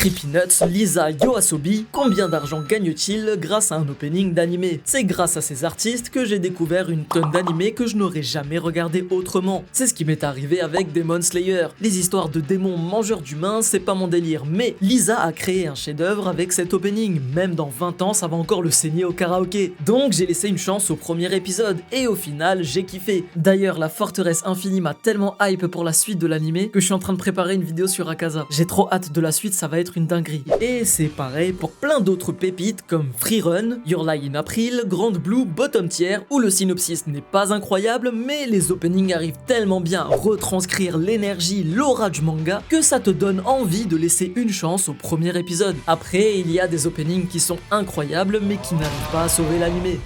CreepyNuts, Lisa Yoasobi, combien d'argent gagne-t-il grâce à un opening d'anime? C'est grâce à ces artistes que j'ai découvert une tonne d'animés que je n'aurais jamais regardé autrement. C'est ce qui m'est arrivé avec Demon Slayer. Les histoires de démons mangeurs d'humains, c'est pas mon délire, mais Lisa a créé un chef-d'œuvre avec cet opening. Même dans 20 ans, ça va encore le saigner au karaoké. Donc j'ai laissé une chance au premier épisode, et au final, j'ai kiffé. D'ailleurs, la forteresse infinie m'a tellement hype pour la suite de l'animé que je suis en train de préparer une vidéo sur Akaza. J'ai trop hâte de la suite, ça va être une dinguerie. Et c'est pareil pour plein d'autres pépites comme Free Run, Your Lie in April, Grand Blue, Bottom Tier, où le synopsis n'est pas incroyable, mais les openings arrivent tellement bien à retranscrire l'énergie, l'aura du manga, que ça te donne envie de laisser une chance au premier épisode. Après, il y a des openings qui sont incroyables, mais qui n'arrivent pas à sauver l'animé.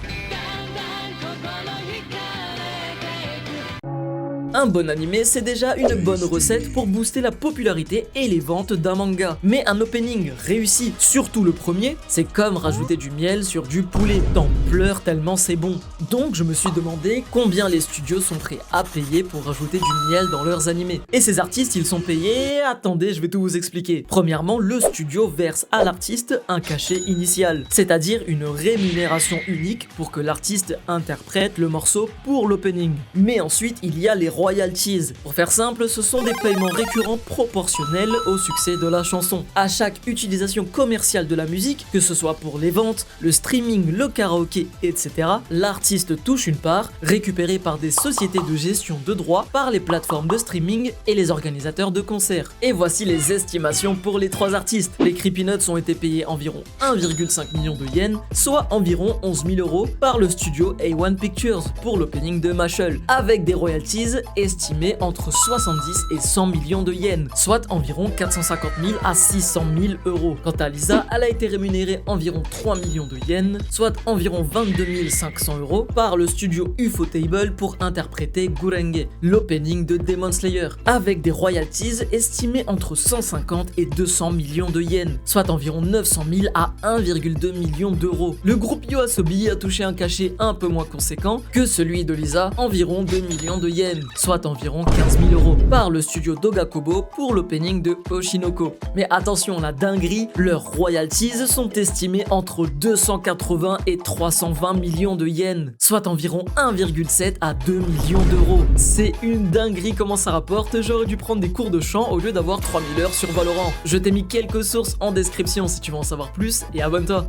Un bon animé, c'est déjà une bonne recette pour booster la popularité et les ventes d'un manga. Mais un opening réussi, surtout le premier, c'est comme rajouter du miel sur du poulet. T'en pleures tellement c'est bon. Donc je me suis demandé combien les studios sont prêts à payer pour rajouter du miel dans leurs animés. Et ces artistes, ils sont payés... Attendez, je vais tout vous expliquer. Premièrement, le studio verse à l'artiste un cachet initial, c'est-à-dire une rémunération unique pour que l'artiste interprète le morceau pour l'opening. Mais ensuite, il y a les royalties. Pour faire simple, ce sont des paiements récurrents proportionnels au succès de la chanson. À chaque utilisation commerciale de la musique, que ce soit pour les ventes, le streaming, le karaoké, etc., l'artiste touche une part, récupérée par des sociétés de gestion de droits, par les plateformes de streaming et les organisateurs de concerts. Et voici les estimations pour les trois artistes. Les CreepyNuts ont été payés environ 1,5 million de yens, soit environ 11 000 euros par le studio A1 Pictures pour l'opening de Mashle, avec des royalties estimé entre 70 et 100 millions de yens, soit environ 450 000 à 600 000 euros. Quant à Lisa, elle a été rémunérée environ 3 millions de yens, soit environ 22 500 euros par le studio Ufotable pour interpréter Gurenge, l'opening de Demon Slayer, avec des royalties estimées entre 150 et 200 millions de yens, soit environ 900 000 à 1,2 million d'euros. Le groupe Yoasobi a touché un cachet un peu moins conséquent que celui de Lisa, environ 2 millions de yens, soit environ 15 000 euros, par le studio Dogakobo pour l'opening de Oshinoko. Mais attention, la dinguerie, leurs royalties sont estimées entre 280 et 320 millions de yens, soit environ 1,7 à 2 millions d'euros. C'est une dinguerie comment ça rapporte, j'aurais dû prendre des cours de chant au lieu d'avoir 3000 heures sur Valorant. Je t'ai mis quelques sources en description si tu veux en savoir plus, et abonne-toi.